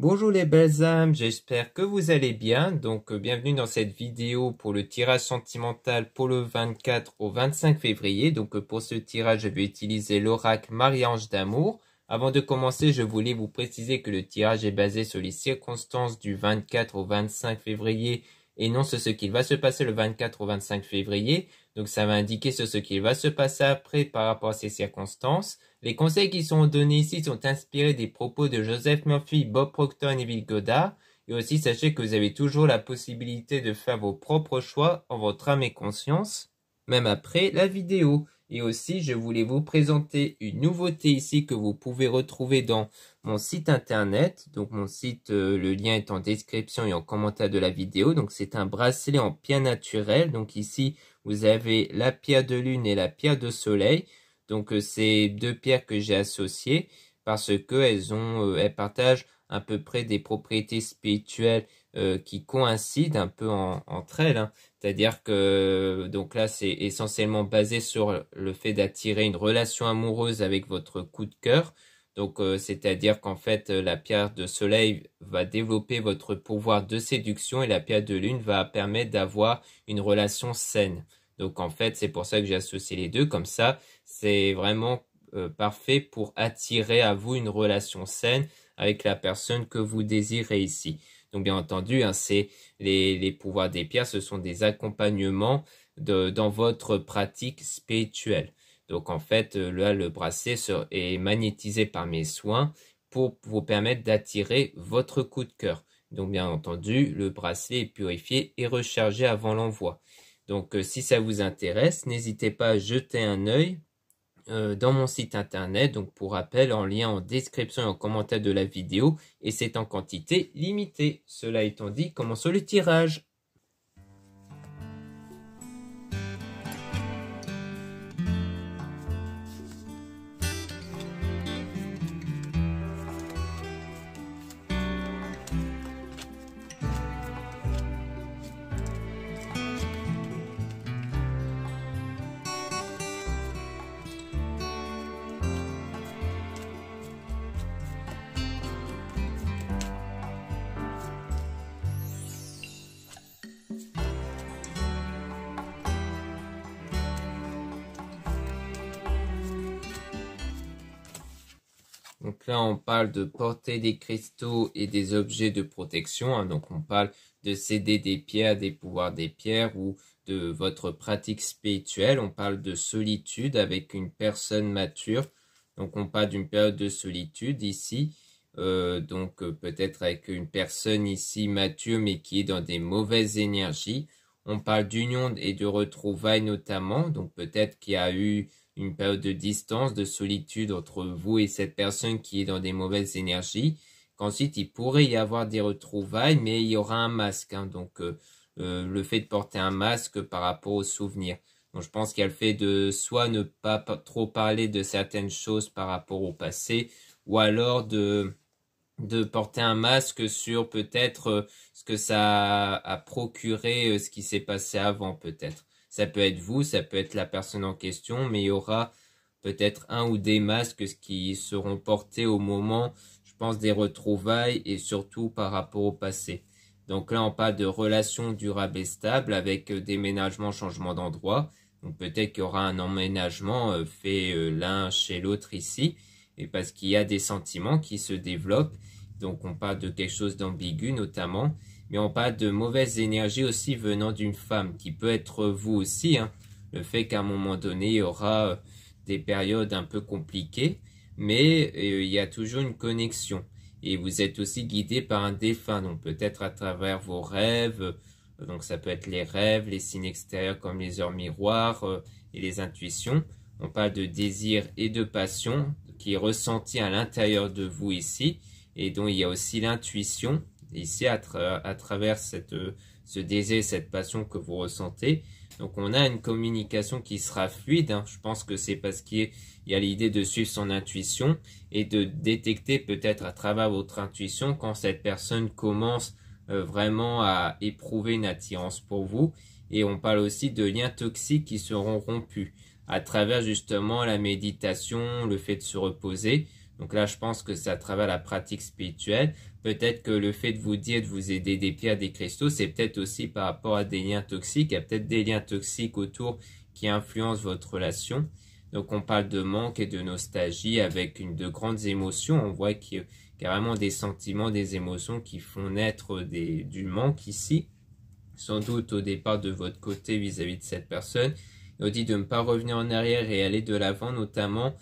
Bonjour les belles âmes, j'espère que vous allez bien. Bienvenue dans cette vidéo pour le tirage sentimental pour le 24 au 25 février. Pour ce tirage, je vais utiliser l'oracle Marie-Ange d'amour. Avant de commencer, je voulais vous préciser que le tirage est basé sur les circonstances du 24 au 25 février et non sur ce qu'il va se passer le 24 au 25 février. Donc ça va indiquer sur ce qu'il va se passer après par rapport à ces circonstances. Les conseils qui sont donnés ici sont inspirés des propos de Joseph Murphy, Bob Proctor et Neville Goddard. Et aussi, sachez que vous avez toujours la possibilité de faire vos propres choix en votre âme et conscience, même après la vidéo. Et aussi, je voulais vous présenter une nouveauté ici que vous pouvez retrouver dans mon site internet. Donc mon site, le lien est en description et en commentaire de la vidéo. Donc c'est un bracelet en pierre naturelle. Donc ici, vous avez la pierre de lune et la pierre de soleil. Donc c'est deux pierres que j'ai associées parce que elles partagent à peu près des propriétés spirituelles qui coïncident un peu entre elles, hein. C'est-à-dire que donc là c'est essentiellement basé sur le fait d'attirer une relation amoureuse avec votre coup de cœur. C'est-à-dire qu'en fait la pierre de soleil va développer votre pouvoir de séduction et la pierre de lune va permettre d'avoir une relation saine. Donc en fait c'est pour ça que j'ai associé les deux, comme ça c'est vraiment parfait pour attirer à vous une relation saine avec la personne que vous désirez ici. Donc bien entendu, hein, c'est les pouvoirs des pierres, ce sont des accompagnements dans votre pratique spirituelle. Donc en fait, là, le bracelet est magnétisé par mes soins pour vous permettre d'attirer votre coup de cœur. Donc bien entendu, le bracelet est purifié et rechargé avant l'envoi. Donc si ça vous intéresse, n'hésitez pas à jeter un œil dans mon site internet. Donc pour rappel, en lien en description et en commentaire de la vidéo, et c'est en quantité limitée. Cela étant dit, commençons le tirage. Donc là, on parle de porter des cristaux et des objets de protection, hein. Donc on parle de céder des pierres, des pouvoirs des pierres ou de votre pratique spirituelle. On parle de solitude avec une personne mature. Donc on parle d'une période de solitude ici. Peut-être avec une personne ici mature mais qui est dans des mauvaises énergies. On parle d'union et de retrouvailles notamment. Donc peut-être qu'il y a eu une période de distance, de solitude entre vous et cette personne qui est dans des mauvaises énergies, qu'ensuite il pourrait y avoir des retrouvailles, mais il y aura un masque, hein. Le fait de porter un masque par rapport aux souvenirs. Donc je pense qu'il y a le fait de soit ne pas trop parler de certaines choses par rapport au passé, ou alors de porter un masque sur peut-être ce que ça a procuré, ce qui s'est passé avant peut-être. Ça peut être vous, ça peut être la personne en question, mais il y aura peut-être un ou des masques qui seront portés au moment, je pense, des retrouvailles et surtout par rapport au passé. Donc là, on parle de relations durables et stables avec déménagement, changement d'endroit. Donc peut-être qu'il y aura un emménagement fait l'un chez l'autre ici, et parce qu'il y a des sentiments qui se développent. Donc on parle de quelque chose d'ambigu notamment. Mais on parle de mauvaises énergies aussi venant d'une femme, qui peut être vous aussi, hein. Le fait qu'à un moment donné, il y aura des périodes un peu compliquées, mais il y a toujours une connexion. Et vous êtes aussi guidé par un défunt, donc peut-être à travers vos rêves. Donc ça peut être les rêves, les signes extérieurs comme les heures miroirs et les intuitions. On parle de désir et de passion qui est ressenti à l'intérieur de vous ici, et dont il y a aussi l'intuition. Ici, à travers ce désir, cette passion que vous ressentez. Donc, on a une communication qui sera fluide, hein. Je pense que c'est parce qu'il y a l'idée de suivre son intuition et de détecter peut-être à travers votre intuition quand cette personne commence vraiment à éprouver une attirance pour vous. Et on parle aussi de liens toxiques qui seront rompus à travers justement la méditation, le fait de se reposer. Donc là, je pense que c'est à travers la pratique spirituelle. peut-être que le fait de vous dire de vous aider des pierres, des cristaux, c'est peut-être aussi par rapport à des liens toxiques. Il y a peut-être des liens toxiques autour qui influencent votre relation. Donc on parle de manque et de nostalgie avec de grandes émotions. On voit qu'il y a vraiment des sentiments, des émotions qui font naître du manque ici. Sans doute au départ de votre côté vis-à-vis de cette personne. On dit de ne pas revenir en arrière et aller de l'avant, notamment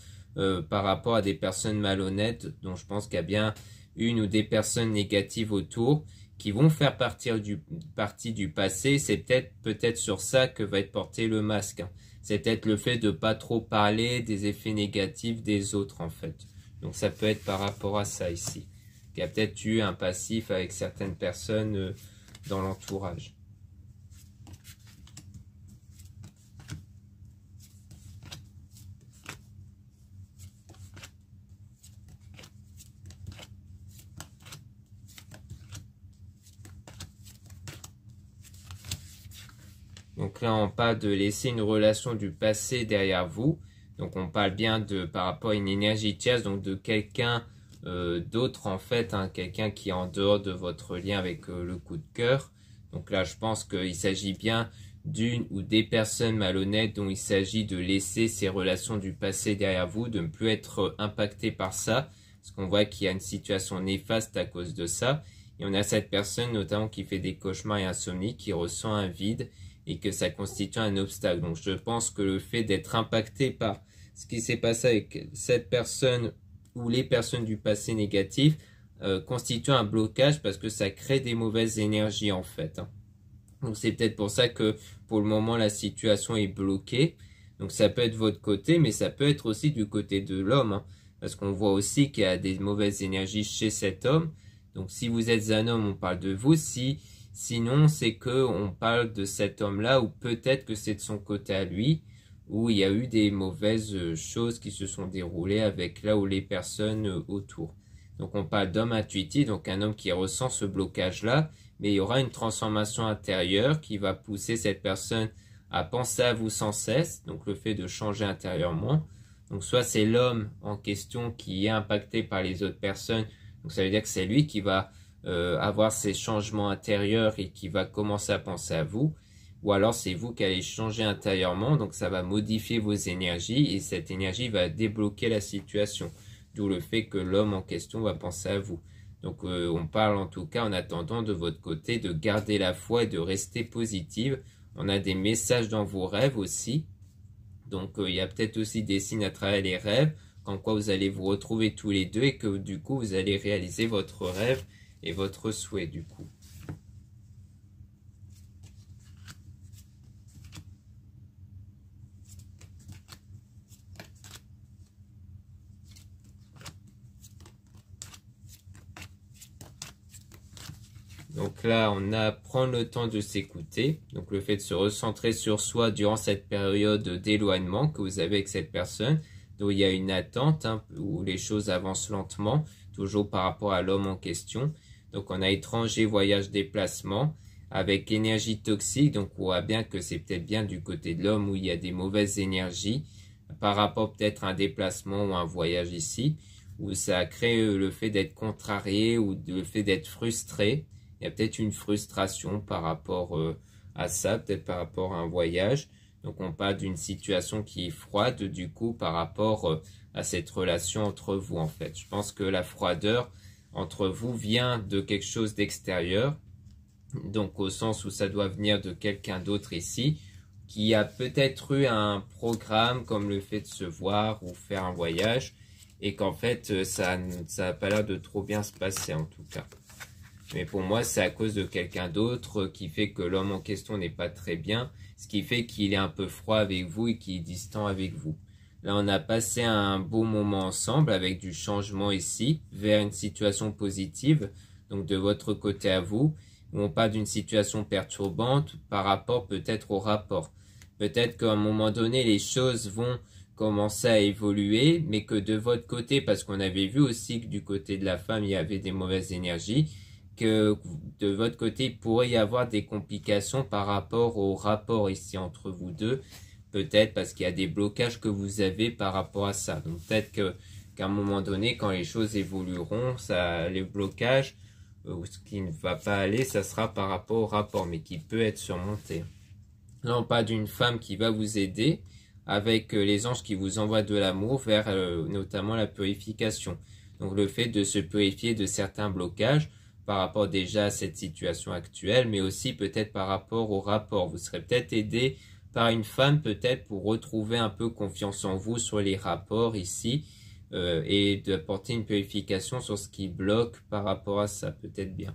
par rapport à des personnes malhonnêtes, dont je pense qu'il y a bien une ou des personnes négatives autour, qui vont faire partie du passé. C'est peut-être sur ça que va être porté le masque. C'est peut-être le fait de pas trop parler des effets négatifs des autres, en fait. Donc ça peut être par rapport à ça ici. Il y a peut-être eu un passif avec certaines personnes dans l'entourage. Donc là, on parle de laisser une relation du passé derrière vous. Donc on parle bien par rapport à une énergie tierce, donc de quelqu'un d'autre en fait, quelqu'un qui est en dehors de votre lien avec le coup de cœur. Donc là, je pense qu'il s'agit bien d'une ou des personnes malhonnêtes dont il s'agit de laisser ces relations du passé derrière vous, de ne plus être impacté par ça, parce qu'on voit qu'il y a une situation néfaste à cause de ça. Et on a cette personne notamment qui fait des cauchemars et insomnie, qui ressent un vide, et que ça constitue un obstacle. Donc je pense que le fait d'être impacté par ce qui s'est passé avec cette personne ou les personnes du passé négatif constitue un blocage parce que ça crée des mauvaises énergies en fait. Donc c'est peut-être pour ça que pour le moment la situation est bloquée. Donc ça peut être votre côté, mais ça peut être aussi du côté de l'homme. Parce qu'on voit aussi qu'il y a des mauvaises énergies chez cet homme. Donc si vous êtes un homme, on parle de vous. Sinon, c'est que on parle de cet homme-là, ou peut-être que c'est de son côté à lui, où il y a eu des mauvaises choses qui se sont déroulées avec là où les personnes autour. Donc on parle d'homme intuitif, donc un homme qui ressent ce blocage-là, mais il y aura une transformation intérieure qui va pousser cette personne à penser à vous sans cesse, donc le fait de changer intérieurement. Donc soit c'est l'homme en question qui est impacté par les autres personnes, donc ça veut dire que c'est lui qui va avoir ces changements intérieurs et qui va commencer à penser à vous, ou alors c'est vous qui allez changer intérieurement, donc ça va modifier vos énergies et cette énergie va débloquer la situation, d'où le fait que l'homme en question va penser à vous. Donc on parle en tout cas en attendant de votre côté de garder la foi et de rester positive. On a des messages dans vos rêves aussi, donc il y a peut-être aussi des signes à travers les rêves, comme quoi vous allez vous retrouver tous les deux et que du coup vous allez réaliser votre rêve et votre souhait du coup. Donc là, on a prendre le temps de s'écouter. Donc le fait de se recentrer sur soi durant cette période d'éloignement que vous avez avec cette personne, où il y a une attente, où les choses avancent lentement, toujours par rapport à l'homme en question. Donc on a étranger, voyage, déplacement, avec énergie toxique. Donc on voit bien que c'est peut-être bien du côté de l'homme où il y a des mauvaises énergies, par rapport peut-être à un déplacement ou un voyage ici, où ça crée le fait d'être contrarié ou le fait d'être frustré. Il y a peut-être une frustration par rapport à ça, peut-être par rapport à un voyage. Donc on parle d'une situation qui est froide du coup par rapport à cette relation entre vous en fait. Je pense que la froideur entre vous vient de quelque chose d'extérieur. Donc au sens où ça doit venir de quelqu'un d'autre ici, qui a peut-être eu un programme comme le fait de se voir ou faire un voyage, et qu'en fait ça n'a pas l'air de trop bien se passer en tout cas. Mais pour moi, c'est à cause de quelqu'un d'autre qui fait que l'homme en question n'est pas très bien, ce qui fait qu'il est un peu froid avec vous et qu'il est distant avec vous. Là, on a passé un beau moment ensemble avec du changement ici vers une situation positive, donc de votre côté à vous, où on parle d'une situation perturbante par rapport peut-être au rapport. Peut-être qu'à un moment donné, les choses vont commencer à évoluer, mais que de votre côté, parce qu'on avait vu aussi que du côté de la femme, il y avait des mauvaises énergies, que de votre côté, il pourrait y avoir des complications par rapport au rapport ici entre vous deux, peut-être parce qu'il y a des blocages que vous avez par rapport à ça. Donc peut-être qu'à un moment donné, quand les choses évolueront, les blocages ou ce qui ne va pas aller, ça sera par rapport au rapport, mais qui peut être surmonté. Là, on parle d'une femme qui va vous aider avec les anges qui vous envoient de l'amour vers notamment la purification. Donc le fait de se purifier de certains blocages par rapport déjà à cette situation actuelle, mais aussi peut-être par rapport au rapport. Vous serez peut-être aidé par une femme peut-être pour retrouver un peu confiance en vous sur les rapports ici et d'apporter une purification sur ce qui bloque par rapport à ça, peut-être bien.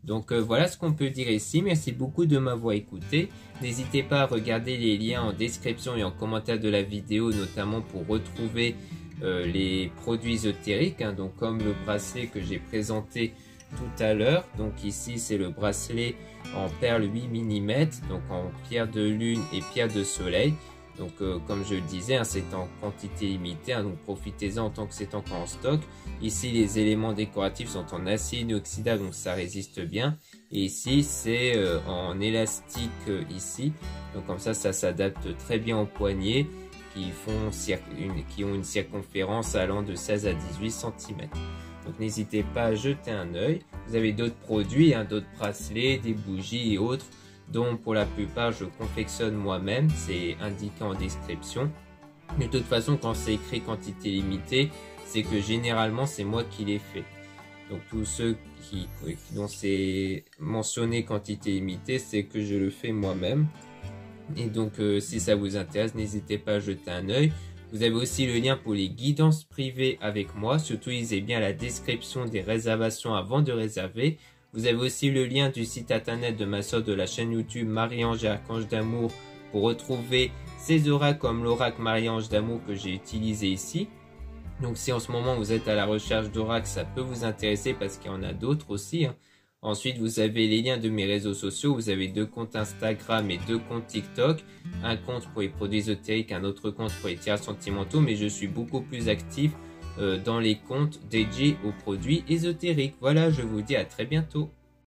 Donc voilà ce qu'on peut dire ici. Merci beaucoup de m'avoir écouté. N'hésitez pas à regarder les liens en description et en commentaire de la vidéo, notamment pour retrouver les produits ésotériques, hein, donc comme le bracelet que j'ai présenté tout à l'heure. Donc ici c'est le bracelet en perle 8 mm, donc en pierre de lune et pierre de soleil. Donc comme je le disais, hein, c'est en quantité limitée, hein, donc profitez-en tant que c'est encore en stock. Ici les éléments décoratifs sont en acier inoxydable, donc ça résiste bien. Et ici c'est en élastique ici, donc comme ça s'adapte très bien aux poignets qui ont une circonférence allant de 16 à 18 cm. Donc n'hésitez pas à jeter un œil. Vous avez d'autres produits, hein, d'autres bracelets, des bougies et autres, dont pour la plupart je confectionne moi-même, c'est indiqué en description. Mais de toute façon, quand c'est écrit quantité limitée, c'est que généralement c'est moi qui l'ai fait. Donc tous ceux dont c'est mentionné quantité limitée, c'est que je le fais moi-même. Et donc si ça vous intéresse, n'hésitez pas à jeter un œil. Vous avez aussi le lien pour les guidances privées avec moi. Surtout, lisez bien la description des réservations avant de réserver. Vous avez aussi le lien du site internet de ma soeur de la chaîne YouTube Marie-Ange et Archange d'Amour pour retrouver ces oracles comme l'oracle Marie-Ange d'Amour que j'ai utilisé ici. Donc si en ce moment vous êtes à la recherche d'oracles, ça peut vous intéresser parce qu'il y en a d'autres aussi, hein. Ensuite, vous avez les liens de mes réseaux sociaux. Vous avez 2 comptes Instagram et 2 comptes TikTok. Un compte pour les produits ésotériques, un autre compte pour les tirages sentimentaux. Mais je suis beaucoup plus actif dans les comptes dédiés aux produits ésotériques. Voilà, je vous dis à très bientôt.